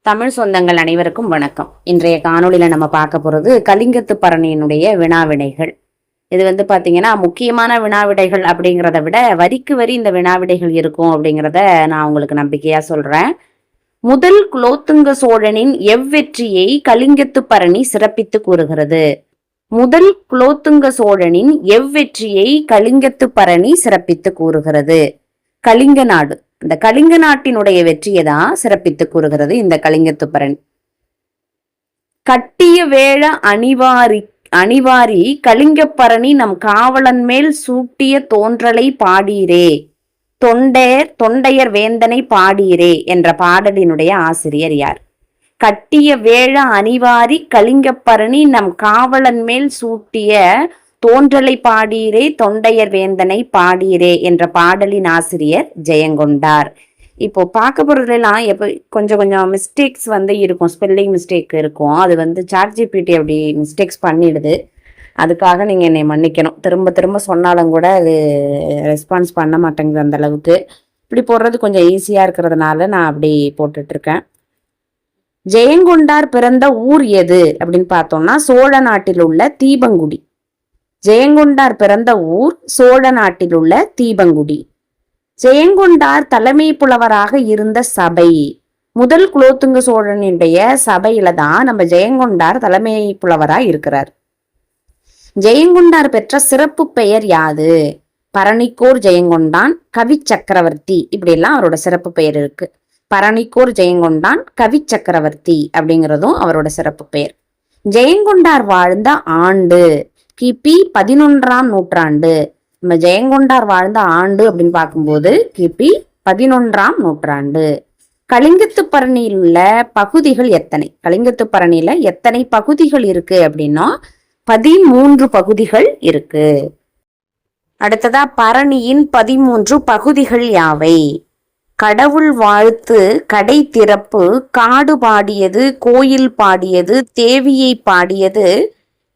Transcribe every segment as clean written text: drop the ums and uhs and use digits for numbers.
தமிழ் சொந்தங்கள் அனைவருக்கும் வணக்கம். இன்றைய காணொளியில நம்ம பார்க்க போறது கலிங்கத்து பரணியினுடைய வினாவிடைகள். இது பாத்தீங்கன்னா முக்கியமான வினாவிடைகள் அப்படிங்கிறத விட வரிக்கு வரி இந்த வினாவிடைகள் இருக்கும் அப்படிங்கிறத நான் உங்களுக்கு நம்பிக்கையா சொல்றேன். முதல் குலோத்துங்க சோழனின் எவ்வெற்றியை கலிங்கத்து பரணி சிறப்பித்து கூறுகிறது. முதல் குலோத்துங்க சோழனின் எவ்வெற்றியை கலிங்கத்து பரணி சிறப்பித்து கூறுகிறது. கலிங்க நாடு, இந்த கலிங்க நாட்டினுடைய வெற்றியை தான் சிறப்பித்து கூறுகிறது இந்த கலிங்கத்து பரணி. கட்டிய வேழ அணிவாரி கலிங்கப்பரணி நம் காவலன் மேல் சூட்டிய தோன்றலை பாடீரே, தொண்டையர் வேந்தனை பாடீரே என்ற பாடலினுடைய ஆசிரியர் யார்? கட்டிய வேழ அணிவாரி கலிங்கப்பரணி நம் காவலன் மேல் சூட்டிய தோன்றலை பாடீரே, தொண்டையர் வேந்தனை பாடீரே என்ற பாடலின் ஆசிரியர் ஜெயங்கொண்டார். இப்போ பார்க்க போறதுலாம் எப்போ கொஞ்சம் மிஸ்டேக்ஸ் இருக்கும், ஸ்பெல்லிங் மிஸ்டேக் இருக்கும். அது சாட்ஜிபிடி அப்படி மிஸ்டேக்ஸ் பண்ணிடுது. அதுக்காக நீங்கள் என்னை மன்னிக்கணும். திரும்ப திரும்ப சொன்னாலும் கூட அது ரெஸ்பான்ஸ் பண்ண மாட்டேங்குது அந்த அளவுக்கு. இப்படி போடுறது கொஞ்சம் ஈஸியாக இருக்கிறதுனால நான் அப்படி போட்டுட்ருக்கேன். ஜெயங்கொண்டார் பிறந்த ஊர் எது அப்படின்னு பார்த்தோம்னா சோழ நாட்டில் உள்ள தீபங்குடி. ஜெயங்கொண்டார் பிறந்த ஊர் சோழ நாட்டில் உள்ள தீபங்குடி. ஜெயங்கொண்டார் தலைமை புலவராக இருந்த சபை. முதல் குலோத்துங்க சோழனுடைய சபையில தான் நம்ம ஜெயங்கொண்டார் தலைமை புலவராக இருக்கிறார். ஜெயங்கொண்டார் பெற்ற சிறப்பு பெயர் யாது? பரணிக்கோர் ஜெயங்கொண்டான், கவி சக்கரவர்த்தி, இப்படி எல்லாம் அவரோட சிறப்பு பெயர் இருக்கு. பரணிக்கோர் ஜெயங்கொண்டான், கவி சக்கரவர்த்தி அப்படிங்கிறதும் அவரோட சிறப்பு பெயர். ஜெயங்கொண்டார் வாழ்ந்த ஆண்டு கிபி 11ஆம் நூற்றாண்டு. நம்ம ஜெயங்கொண்டார் வாழ்ந்த ஆண்டு அப்படின்னு பார்க்கும்போது கிபி 11ஆம் நூற்றாண்டு. கலிங்கத்து பரணியில் உள்ள பகுதிகள் எத்தனை? கலிங்கத்து பரணியில எத்தனை பகுதிகள் இருக்கு அப்படின்னா 13 பகுதிகள் இருக்கு. அடுத்ததா பரணியின் 13 பகுதிகள் யாவை? கடவுள் வாழ்த்து, கடை திறப்பு, காடு பாடியது, கோயில் பாடியது, தேவியை பாடியது,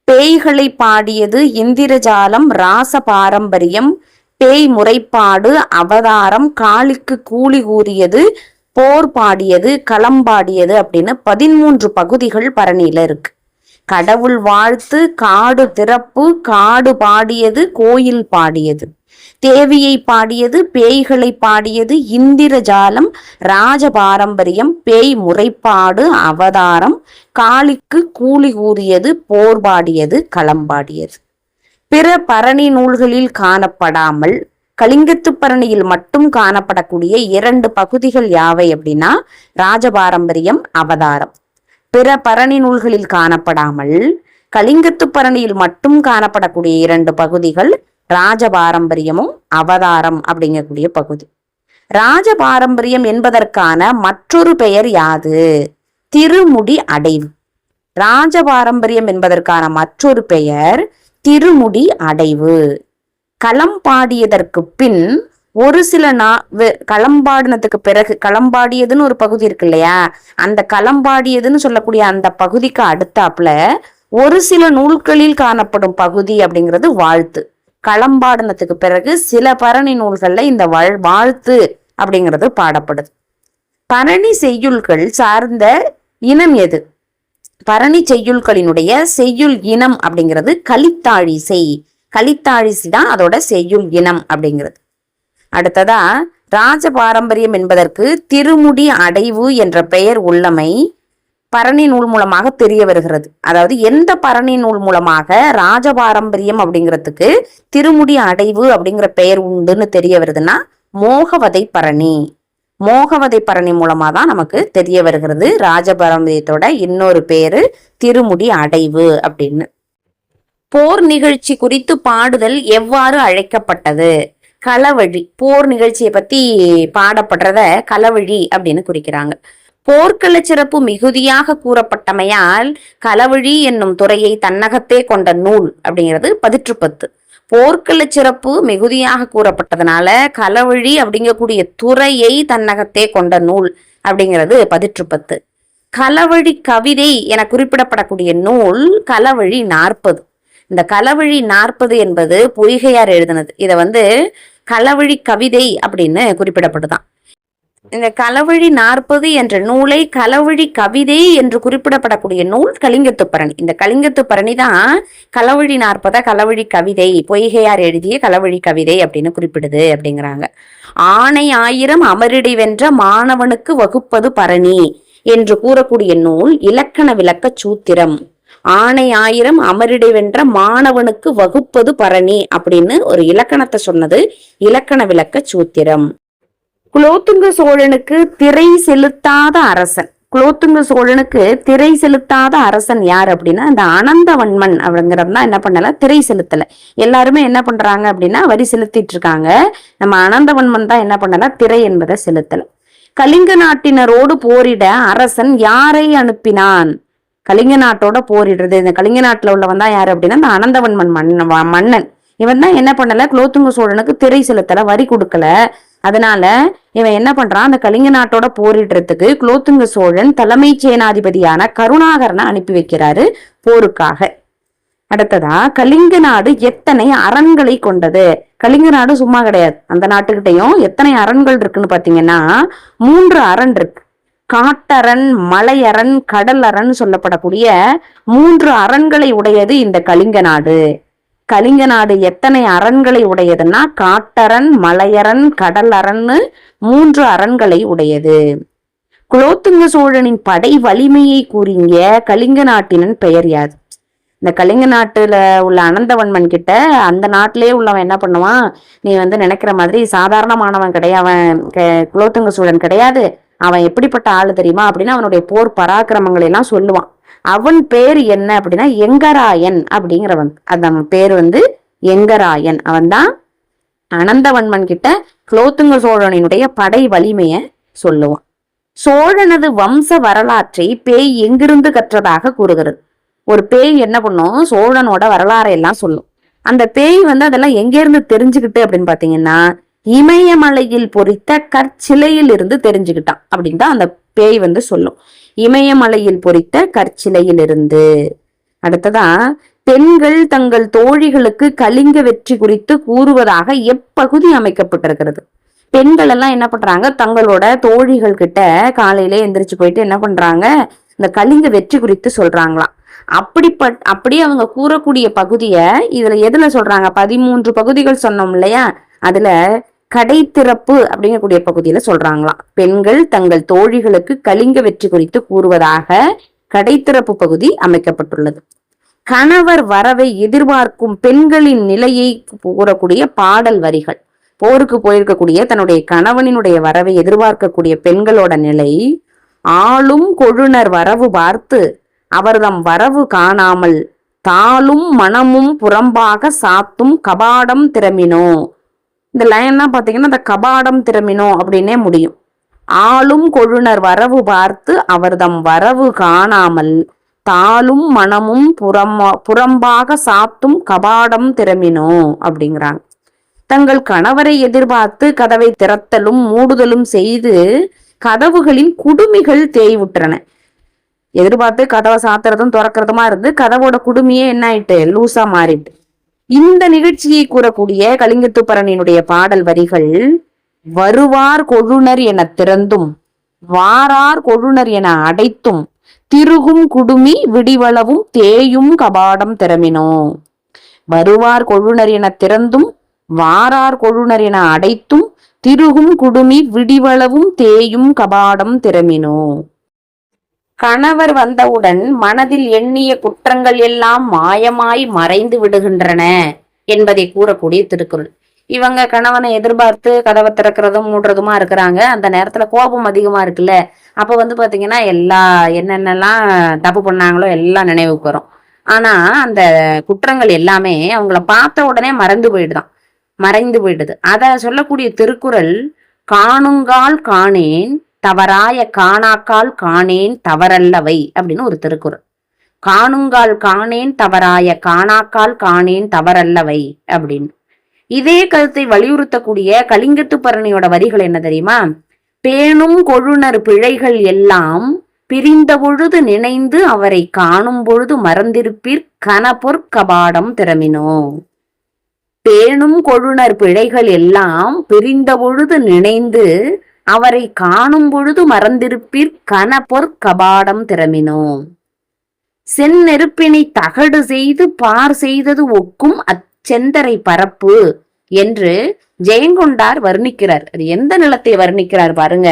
பேய்களை பாடியது, இந்திரஜாலம், ராச பாரம்பரியம், பேய் முறைப்பாடு, அவதாரம், காளிக்கு கூலி கூறியது, போர் பாடியது, களம்பாடியது அப்படின்னு 13 பகுதிகள் பரணியில இருக்கு. கடவுள் வாழ்த்து, காடு திறப்பு, காடு பாடியது, கோயில் பாடியது, தேவியை பாடியது, பேய்களை பாடியது, இந்திரஜாலம், ராஜ பாரம்பரியம், பேய் முறைப்பாடு, அவதாரம், காளிக்கு கூலி கூறியது, போர் பாடியது, களம்பாடியது. பிற பரணி நூல்களில் காணப்படாமல் கலிங்கத்து பரணியில் மட்டும் காணப்படக்கூடிய 2 பகுதிகள் யாவை அப்படின்னா ராஜபாரம்பரியம், அவதாரம். பிற பரணி நூல்களில் காணப்படாமல் கலிங்கத்து பரணியில் மட்டும் காணப்படக்கூடிய 2 பகுதிகள் ராஜபாரம்பரியமும் அவதாரம் அப்படிங்கக்கூடிய பகுதி. ராஜபாரம்பரியம் என்பதற்கான மற்றொரு பெயர் யாது? திருமுடி அடைவு. ராஜபாரம்பரியம் என்பதற்கான மற்றொரு பெயர் திருமுடி அடைவு. களம் பாடியதற்கு பின் ஒரு சில களம்பாடினதுக்கு பிறகு, களம்பாடியதுன்னு ஒரு பகுதி இருக்கு இல்லையா, அந்த களம்பாடியதுன்னு சொல்லக்கூடிய அந்த பகுதிக்கு அடுத்தாப்புல ஒரு சில நூல்களில் காணப்படும் பகுதி அப்படிங்கிறது வாழ்த்து. களம்பாடினத்துக்கு பிறகு சில பரணி நூல்கள்ல இந்த வாழ்த்து அப்படிங்கிறது பாடப்படுது. பரணி செய்யுள்கள் சார்ந்த இனம் எது? பரணி செய்யுள்களினுடைய செய்யுள் இனம் அப்படிங்கிறது கலித்தாழிசை. கலித்தாழிசை தான் அதோட செய்யுள் இனம் அப்படிங்கிறது. அடுத்ததா ராஜ பாரம்பரியம் என்பதற்கு திருமுடி அடைவு என்ற பெயர் உள்ளமை பரணி நூல் மூலமாக தெரிய வருகிறது. அதாவது எந்த பரணி நூல் மூலமாக ராஜபாரம்பரியம் அப்படிங்கிறதுக்கு திருமுடி அடைவு அப்படிங்கிற பெயர் உண்டுன்னு தெரிய வருதுன்னா மோகவதை பரணி. மோகவதை பரணி மூலமா தான் நமக்கு தெரிய வருகிறது ராஜபாரம்பரியத்தோட இன்னொரு பேரு திருமுடி அடைவு அப்படின்னு. போர் நிகழ்ச்சி குறித்து பாடுதல் எவ்வாறு அழைக்கப்பட்டது? களவழி. போர் நிகழ்ச்சியை பத்தி பாடப்படுறத களவழி அப்படின்னு குறிக்கிறாங்க. போர்க்கள சிறப்பு மிகுதியாக கூறப்பட்டமையால் களவழி என்னும் துறையை தன்னகத்தே கொண்ட நூல் அப்படிங்கிறது 10. போர்க்கள சிறப்பு மிகுதியாக கூறப்பட்டதுனால களவழி அப்படிங்கக்கூடிய துறையை தன்னகத்தே கொண்ட நூல் அப்படிங்கிறது 10. களவழி கவிதை என குறிப்பிடப்படக்கூடிய நூல் களவழி 40. இந்த களவழி 40 என்பது பொய்கையார் எழுதினது. இதை களவழி கவிதை அப்படின்னு குறிப்பிடப்படுதான். இந்த களவழி 40 என்ற நூலை களவழி கவிதை என்று குறிப்பிடப்படக்கூடிய நூல் கலிங்கத்துப்பரணி. இந்த கலிங்கத்துப்பரணி தான் களவழி 40 களவழி கவிதை, பொய்கையார் எழுதிய களவழி கவிதை அப்படின்னு குறிப்பிடுது அப்படிங்கிறாங்க. ஆணை 1000 அமரிடை வென்ற மாணவனுக்கு வகுப்பது பரணி என்று கூறக்கூடிய நூல் இலக்கண விளக்க சூத்திரம். ஆணை 1000 அமரிடை வென்ற மாணவனுக்கு வகுப்பது பரணி அப்படின்னு ஒரு இலக்கணத்தை சொன்னது இலக்கண விளக்க சூத்திரம். குலோத்துங்க சோழனுக்கு திரை செலுத்தாத அரசன். குலோத்துங்க சோழனுக்கு திரை செலுத்தாத அரசன் யார் அப்படின்னா இந்த அனந்தவன்மன் அப்படிங்கிறதுனா என்ன பண்ணல, திரை செலுத்தல. எல்லாருமே என்ன பண்றாங்க அப்படின்னா வரி செலுத்திட்டு இருக்காங்க. நம்ம அனந்தவன்மன் தான் என்ன பண்ணல, திரை என்பதை செலுத்தல. கலிங்க நாட்டினரோடு போரிட அரசன் யாரை அனுப்பினான்? கலிங்க நாட்டோட போரிடுறது, இந்த கலிங்க நாட்டுல உள்ளவன் தான் யாரு அப்படின்னா இந்த அனந்தவன்மன் மன்னன். இவன் தான் என்ன பண்ணல, குலோத்துங்க சோழனுக்கு திரை செலுத்தல, வரி கொடுக்கல. அதனால இவன் என்ன பண்றான், அந்த கலிங்க நாட்டோட போரிடுறதுக்கு குலோத்துங்க சோழன் தலைமை சேனாதிபதியான கருணாகரனை அனுப்பி வைக்கிறாரு போருக்காக. அடுத்ததா கலிங்க நாடு எத்தனை அரண்களை கொண்டது? கலிங்க நாடு சும்மா கிடையாது. அந்த நாட்டுக்கிட்டையும் எத்தனை அரண்கள் இருக்குன்னு பாத்தீங்கன்னா 3 அரண் இருக்கு. காட்டரண், மலையரண், கடல் அரண் சொல்லப்படக்கூடிய 3 அரண்களை உடையது இந்த கலிங்க நாடு. கலிங்க நாடு எத்தனை அரண்களை உடையதுன்னா காட்டரண், மலையரண், கடல் அரண்னு 3 அரண்களை உடையது. குலோத்துங்க சோழனின் படை வலிமையை கூறிய கலிங்க நாட்டினன் பெயர் யாது? இந்த கலிங்க நாட்டுல உள்ள அனந்தவன்மன் கிட்ட அந்த நாட்டிலே உள்ளவன் என்ன பண்ணுவான், நீ நினைக்கிற மாதிரி சாதாரணமானவன் கிடையாது, அவன் குலோத்துங்க சோழன் கிடையாது, அவன் எப்படிப்பட்ட ஆளு தெரியுமா அப்படின்னு அவனுடைய போர் பராக்கிரமங்களை எல்லாம் சொல்லுவான். அவன் பேர் என்ன அப்படின்னா எங்கராயன் அப்படிங்கிறவன். அந்த பேர் எங்கராயன். அவன் தான் அனந்தவன்மன் கிட்ட குலோத்துங்க சோழனுடைய படை வலிமைய சொல்லுவான். சோழனது வம்ச வரலாற்றை பேய் எங்கிருந்து கற்றதாக கூறுகிறது. ஒரு பேய் என்ன பண்ணும், சோழனோட வரலாறை எல்லாம் சொல்லும். அந்த பேய் அதெல்லாம் எங்க இருந்து தெரிஞ்சுக்கிட்டு அப்படின்னு பாத்தீங்கன்னா இமயமலையில் பொறித்த கற்சிலையில் இருந்து தெரிஞ்சுக்கிட்டான் அப்படின்னு தான் அந்த பேய் சொல்லும். இமயமலையில் பொறித்த கற்சிலையில் இருந்து. அடுத்ததா பெண்கள் தங்கள் தோழிகளுக்கு கலிங்க வெற்றி குறித்து கூறுவதாக எப்பகுதி அமைக்கப்பட்டிருக்கிறது. பெண்கள் எல்லாம் என்ன பண்றாங்க, தங்களோட தோழிகள் கிட்ட காலையில எந்திரிச்சு போயிட்டு என்ன பண்றாங்க, இந்த கலிங்க வெற்றி குறித்து சொல்றாங்களாம். அப்படியே அவங்க கூறக்கூடிய பகுதிய இதுல எதுல சொல்றாங்க, 13 பகுதிகள் சொன்னோம் இல்லையா, அதுல கடைத்திறப்பு அப்படிங்கக்கூடிய பகுதியில சொல்றாங்களாம். பெண்கள் தங்கள் தோழிகளுக்கு கலிங்க வெற்றி குறித்து கூறுவதாக கடைத்திறப்பு பகுதி அமைக்கப்பட்டுள்ளது. கணவர் வரவை எதிர்பார்க்கும் பெண்களின் நிலையை கூறக்கூடிய பாடல் வரிகள். போருக்கு போயிருக்கக்கூடிய தன்னுடைய கணவனினுடைய வரவை எதிர்பார்க்கக்கூடிய பெண்களோட நிலை. ஆளும் கொழுனர் வரவு பார்த்து அவர்தம் வரவு காணாமல் தாளும் மனமும் புறம்பாக சாத்தும் கபாடம் திறமினோ. இந்த லைன் தான் பாத்தீங்கன்னா இந்த கபாடம் திறமினோ அப்படின்னே முடியும். ஆளும் கொழுனர் வரவு பார்த்து அவர்தம் வரவு காணாமல் தாளும் மனமும் புறம்பாக சாத்தும் கபாடம் திறமினோ அப்படிங்கிறாங்க. தங்கள் கணவரை எதிர்பார்த்து கதவை திறத்தலும் மூடுதலும் செய்து கதவுகளின் குடுமிகள் தேய்வுற்றன. எதிர்பார்த்து கதவை சாத்துறதும் திறக்கிறதுமா இருந்து கதவோட குடுமியே என்ன ஆயிட்டு, லூசா மாறிட்டு. இந்த நிகழ்ச்சியை கூறக்கூடிய கலிங்கத்துப்பரணியினுடைய பாடல் வரிகள் வருவார் கொழுனர் என திறந்தும் வாரார் கொழுனர் என அடைத்தும் திருகும் குடுமி விடிவளவும் தேயும் கபாடம் திறமினோ. வருவார் கொழுனர் என திறந்தும் வாரார் கொழுனர் என அடைத்தும் திருகும் குடுமி விடிவளவும் தேயும் கபாடம் திறமினோ. கணவர் வந்தவுடன் மனதில் எண்ணிய குற்றங்கள் எல்லாம் மாயமாய் மறைந்து விடுகின்றன என்பதை கூறக்கூடிய திருக்குறள். இவங்க கணவனை எதிர்பார்த்து கதவை திறக்கிறதும் மூடுறதுமா இருக்கிறாங்க. அந்த நேரத்துல கோபம் அதிகமா இருக்குல்ல, அப்ப பாத்தீங்கன்னா என்னென்னலாம் தப்பு பண்ணாங்களோ எல்லாம் நினைவுக்கு வரும். ஆனா அந்த குற்றங்கள் எல்லாமே அவங்கள பார்த்த உடனே மறைந்து போயிடுது. அத சொல்லக்கூடிய திருக்குறள் காணுங்கால் காணேன் தவறாய காணாக்கால் காணேன் தவறல்லவை அப்படின்னு ஒரு திருக்குறள். காணுங்கால் காணேன் தவறாய காணாக்கால் காணேன் தவறல்லவை அப்படின்னு. இதே கருத்தை வலியுறுத்தக்கூடிய கலிங்கத்துப்பரணியோட வரிகள் என்ன தெரியுமா? பேணும் கொழுனர் பிழைகள் எல்லாம் பிரிந்த பொழுது நினைந்து அவரை காணும் பொழுது மறந்திருப்பீர் கனபொற் கபாடம் திறமினோ. பேணும் கொழுனர் பிழைகள் எல்லாம் பிரிந்த பொழுது நினைந்து அவரை காணும் பொழுது மறந்திருப்பீர் கனபொற் கபாடம் திறமினோ. செந்நெருப்பினை தகடு செய்து பார் செய்தது ஒக்கும் அச்செந்தரை பரப்பு என்று ஜெயங்கொண்டார் வர்ணிக்கிறார். அது எந்த நிலத்தை வர்ணிக்கிறார் பாருங்க.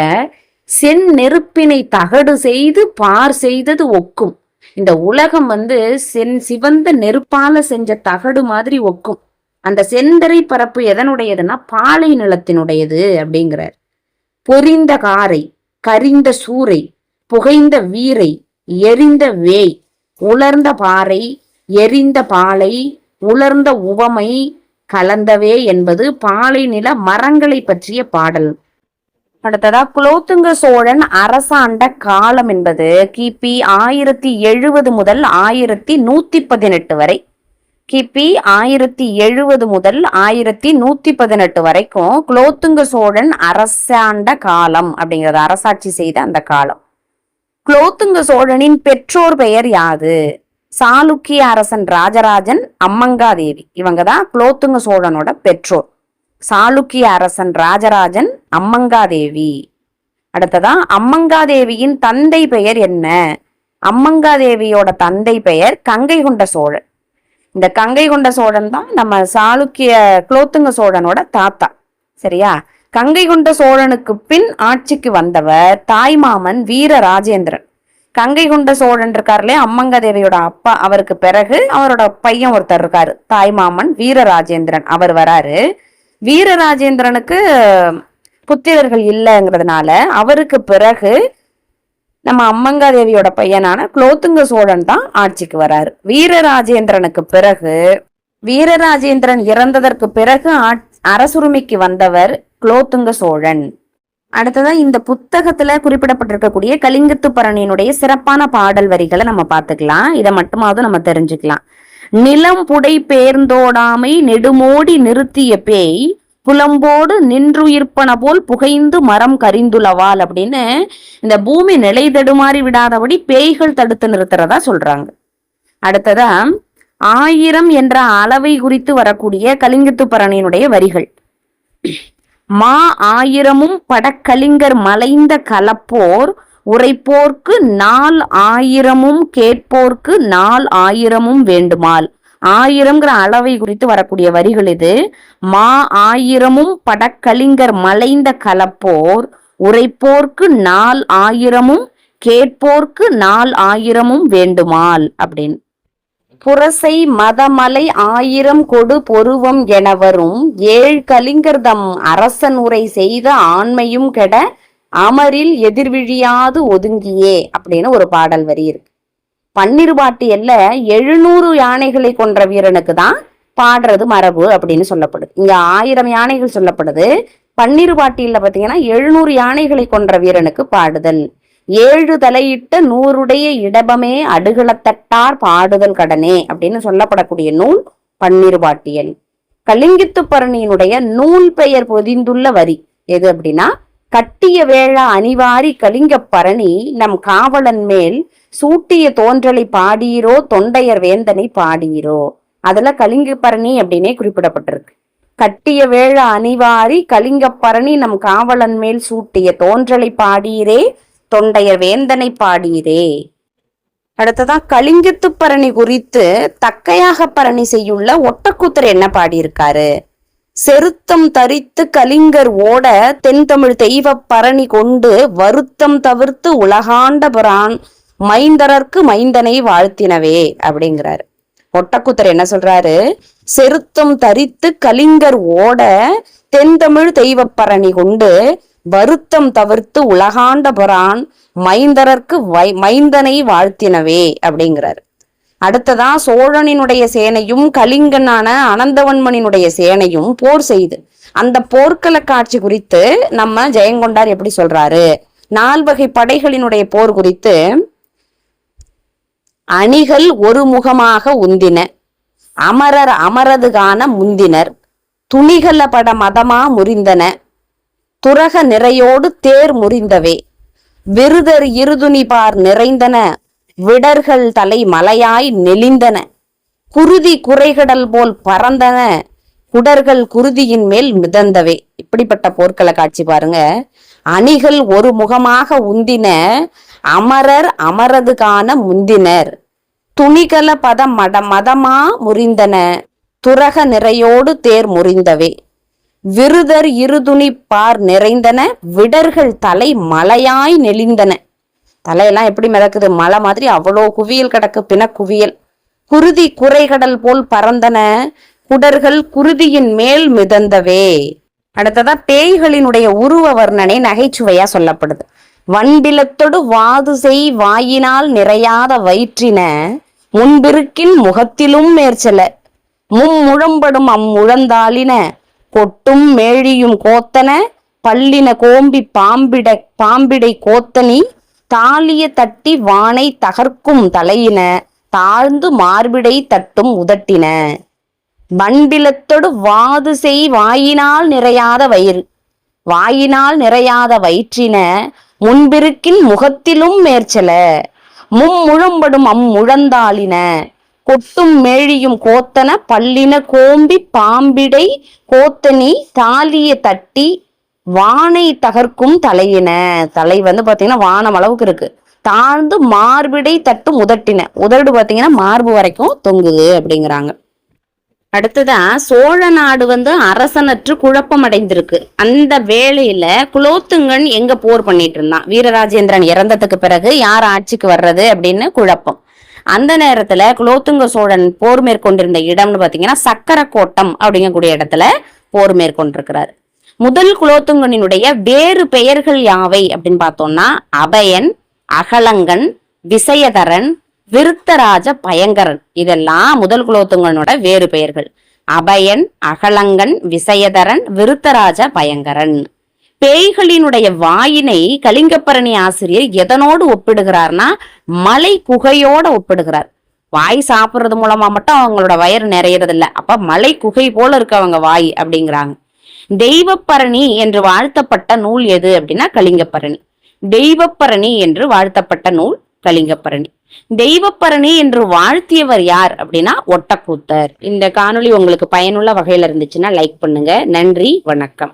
செந்நெருப்பினை தகடு செய்து பார் செய்தது ஒக்கும். இந்த உலகம் சிவந்த நெருப்பால செஞ்ச தகடு மாதிரி ஒக்கும். அந்த செந்தரை பரப்பு எதனுடையதுன்னா பாலை நிலத்தினுடையது அப்படிங்கிறார். பொரிந்த காரை, கரிந்த சூறை, புகைந்த வீரை, எரிந்த வேய், உலர்ந்த பாறை, எரிந்த பாலை, உலர்ந்த உவமை கலந்தவே என்பது பாலை நில மரங்களை பற்றிய பாடல். அடுத்ததா குலோத்துங்க சோழன் அரசாண்ட காலம் என்பது கிபி 1070 முதல் 1118 வரை. கிபி 1070 முதல் 1118 வரைக்கும் குலோத்துங்க சோழன் அரசாண்ட காலம் அப்படிங்கிறது, அரசாட்சி செய்த அந்த காலம். குலோத்துங்க சோழனின் பெற்றோர் பெயர் யாது? சாளுக்கிய அரசன் ராஜராஜன், அம்மங்காதேவி. இவங்கதான் குலோத்துங்க சோழனோட பெற்றோர். சாளுக்கிய அரசன் ராஜராஜன், அம்மங்காதேவி. அடுத்ததான் அம்மங்காதேவியின் தந்தை பெயர் என்ன? அம்மங்காதேவியோட தந்தை பெயர் கங்கை கொண்ட சோழன். இந்த கங்கை கொண்ட சோழன் தான் நம்ம குலோத்துங்க சோழனோட தாத்தா. சரியா? கங்கை கொண்ட சோழனுக்கு பின் ஆட்சிக்கு வந்தவர் தாய்மாமன் வீரராஜேந்திரன். கங்கை கொண்ட சோழன் இருக்காருலே, அம்மங்காதேவியோட அப்பா, அவருக்கு பிறகு அவரோட பையன் ஒருத்தர் இருக்காரு, தாய்மாமன் வீரராஜேந்திரன். அவர் வராரு. வீரராஜேந்திரனுக்கு புத்திரர்கள் இல்லைங்கிறதுனால அவருக்கு பிறகு நம்ம அம்மங்காதேவியோட பையனான குலோத்துங்க சோழன் தான் ஆட்சிக்கு வராரு. வீரராஜேந்திரன் இறந்ததற்கு பிறகு அரசுரிமைக்கு வந்தவர் குலோத்துங்க சோழன். அடுத்ததான் இந்த புத்தகத்துல குறிப்பிடப்பட்டிருக்கக்கூடிய கலிங்கத்து பரணியினுடைய சிறப்பான பாடல் வரிகளை நம்ம பார்த்துக்கலாம். இதை மட்டுமாவது நம்ம தெரிஞ்சுக்கலாம். நிலம் புடை பேர்ந்தோடாமை நெடுமோடி நிறுத்திய பேய் புலம்போடு நின்றுயிர்ப்பன போல் புகைந்து மரம் கரிந்துளவால் அப்படின்னு இந்த பூமி நிலை தடுமாறி விடாதபடி பேய்கள் தடுத்து நிறுத்துறதா சொல்றாங்க. அடுத்ததா 1000 என்ற அளவை குறித்து வரக்கூடிய கலிங்கத்து பரணியினுடைய வரிகள். மா 1000மும் படக்கலிங்கர் மலைந்த கலப்போர் உரைப்போர்க்கு 4000மும் கேட்போர்க்கு 4000மும் வேண்டுமால். 1000ங்கிற அளவை குறித்து வரக்கூடிய வரிகள் இது. மா 1000மும் படக்கலிங்கர் மலைந்த கலப்போர் உரைப்போர்க்கு 4000மும் கேட்போர்க்கு 4000மும் வேண்டுமால் அப்படின்னு. புரசை மதமலை 1000 கொடு பொருவம் எனவரும் 7 கலிங்கர்தம் அரசன் உரை செய்த ஆண்மையும் கெட அமரில் எதிர்விழியாது ஒதுங்கியே அப்படின்னு ஒரு பாடல் வரி இருக்கு. பன்னிருபாட்டியல்ல 700 யானைகளை கொன்ற வீரனுக்கு தான் பாடுறது மரபு அப்படின்னு சொல்லப்படுது. இங்க 1000 யானைகள் சொல்லப்படுது. பன்னிருபாட்டியல்ல பாத்தீங்கன்னா 700 யானைகளை கொன்ற வீரனுக்கு பாடுதல். 7 தலையிட்ட 100 இடபமே அடுகளத்தட்டார் பாடுதல் கடனே அப்படின்னு சொல்லப்படக்கூடிய நூல் பன்னிருபாட்டியல். கலிங்கத்து பரணியினுடைய நூல் பெயர் பொதிந்துள்ள வரி எது அப்படின்னா, கட்டிய வேழா அணிவாரி கலிங்க பரணி நம் காவலன் மேல் சூட்டிய தோன்றலை பாடீரோ தொண்டையர் வேந்தனை பாடீரோ. அதுல கலிங்க பரணி அப்படின்னே குறிப்பிடப்பட்டிருக்கு. கட்டிய வேழ அணிவாரி கலிங்க பரணி நம் காவலன் மேல் சூட்டிய தோன்றலை பாடீரே தொண்டையர் வேந்தனை பாடீரே. அடுத்ததா கலிங்கத்து பரணி குறித்து தக்கையாக பரணி செய்யுள்ள ஒட்டக்கூத்தர் என்ன பாடியிருக்காரு? செருத்தம் தரித்து கலிங்கர் ஓட தென்தமிழ் தெய்வ பரணி கொண்டு வருத்தம் தவிர்த்து உலகாண்ட புரான் மைந்தரர்க்கு மைந்தனை வாழ்த்தினவே அப்படிங்கிறாரு. ஒட்டக்கூத்தர் என்ன சொல்றாரு? செருத்தம் தரித்து கலிங்கர் ஓட தென்தமிழ் தெய்வ பரணி கொண்டு வருத்தம் தவிர்த்து உலகாண்ட புரான் மைந்தரர்க்கு மைந்தனை வாழ்த்தினவே அப்படிங்கிறாரு. அடுத்ததா சோழனினுடைய சேனையும் கலிங்கனான அனந்தவன்மனினுடைய சேனையும் போர் செய்து அந்த போர்க்கள காட்சி குறித்து நம்ம ஜெயங்கொண்டார் எப்படி சொல்றாரு? 4 வகை படைகளினுடைய போர் குறித்து, அணிகள் ஒரு முகமாக உந்தின, அமரர் அமரது காண முந்தினர், துணிகள பட மதமா முறிந்தன, துரக நிறையோடு தேர் முறிந்தவே, விருதர் இருதுணி பார் நிறைந்தன, விடர்கள் தலை மலையாய் நெளிந்தன, குருதி குறைகடல் போல் பறந்தன, குடர்கள் குருதியின் மேல் மிதந்தவே. இப்படிப்பட்ட போர்க்கள காட்சி பாருங்க. அணிகள் ஒரு முகமாக உந்தின, அமரர் அமரது காண முந்தினர். துணிகல பத மதமா முறிந்தன, துரக நிறையோடு தேர் முறிந்தவே. விருதர் இருதுணி பார் நிறைந்தன, விடர்கள் தலை மலையாய் நெளிந்தன. தலையெல்லாம் எப்படி மிதக்குது, மலை மாதிரி அவ்வளோ குவியல் கிடக்கு, பின குவியல். குருதி குறைகடல் போல் பறந்தன, குடர்கள் குருதியின் மேல் மிதந்தவே. அடுத்ததா பேய்களினுடைய உருவ வர்ணனை நகைச்சுவையா சொல்லப்படுது. வண்டிலத்தொடு வாது செய் வாயினால் நிறையாத வயிற்றின, முன்பிருக்கின் முகத்திலும் மேற்செல. முழம்படும் அம்முழந்தாளின, கொட்டும் மேழியும் கோத்தன, பல்லின கோம்பி பாம்பிடை கோத்தனி, தாலிய தட்டி வானை தகர்க்கும் தலையின, தாழ்ந்து மார்பிடை தட்டும் உதட்டின. வண்டிலத்தொடு வாது செய் வாயினால் நிறையாத வயிறு, வாயினால் நிறையாத வயிற்றின, முன்பிருக்கின் முகத்திலும் மேற்செல. முழம்படும் அம்முழந்தாளின, கொட்டும் மேழியும் கோத்தன, பல்லின கோம்பி பாம்பிடை கோத்தனி, தாலிய தட்டி வானை தகர்க்கும் தலையின. தலை பாத்தீங்கன்னா வானம் அளவுக்கு இருக்கு. தாழ்ந்து மார்பிடை தட்டும் உதட்டின, உதடு பாத்தீங்கன்னா மார்பு வரைக்கும் தொங்குது அப்படிங்கிறாங்க. அடுத்ததான் சோழ நாடு அரசனற்று குழப்பம் அடைந்திருக்கு. அந்த வேளையில குலோத்துங்கன் எங்க போர் பண்ணிட்டு இருந்தான், வீரராஜேந்திரன் இறந்ததுக்கு பிறகு யார் ஆட்சிக்கு வர்றது அப்படின்னு குழப்பம். அந்த நேரத்துல குலோத்துங்க சோழன் போர் மேற்கொண்டிருந்த இடம்னு பாத்தீங்கன்னா சக்கரக்கோட்டம் அப்படிங்கக்கூடிய இடத்துல போர் மேற்கொண்டிருக்கிறார். முதல் குலோத்துங்கனினுடைய வேறு பெயர்கள் யாவை அப்படின்னு பார்த்தோம்னா அபயன், அகலங்கன், விசயதரன், விருத்தராஜ பயங்கரன். இதெல்லாம் முதல் குலோத்துங்கனோட வேறு பெயர்கள். அபயன், அகலங்கன், விசயதரன், விருத்தராஜ பயங்கரன். பேய்களினுடைய வாயினை கலிங்கப்பரணி ஆசிரியர் எதனோடு ஒப்பிடுகிறார்னா மலை குகையோட ஒப்பிடுகிறார். வாய் சாப்பிடுறது மூலமா மட்டும் அவங்களோட வயிறு நிறையறது இல்ல, அப்ப மலை குகை போல இருக்கு அவங்க வாய் அப்படிங்கிறாங்க. தெய்வப்பரணி என்று வாழ்த்தப்பட்ட நூல் எது அப்படின்னா கலிங்கப்பரணி. தெய்வப்பரணி என்று வாழ்த்தப்பட்ட நூல் கலிங்கப்பரணி. தெய்வப்பரணி என்று வாழ்த்தியவர் யார் அப்படின்னா ஒட்டக்கூத்தர். இந்த காணொளி உங்களுக்கு பயனுள்ள வகையில இருந்துச்சுன்னா லைக் பண்ணுங்க. நன்றி, வணக்கம்.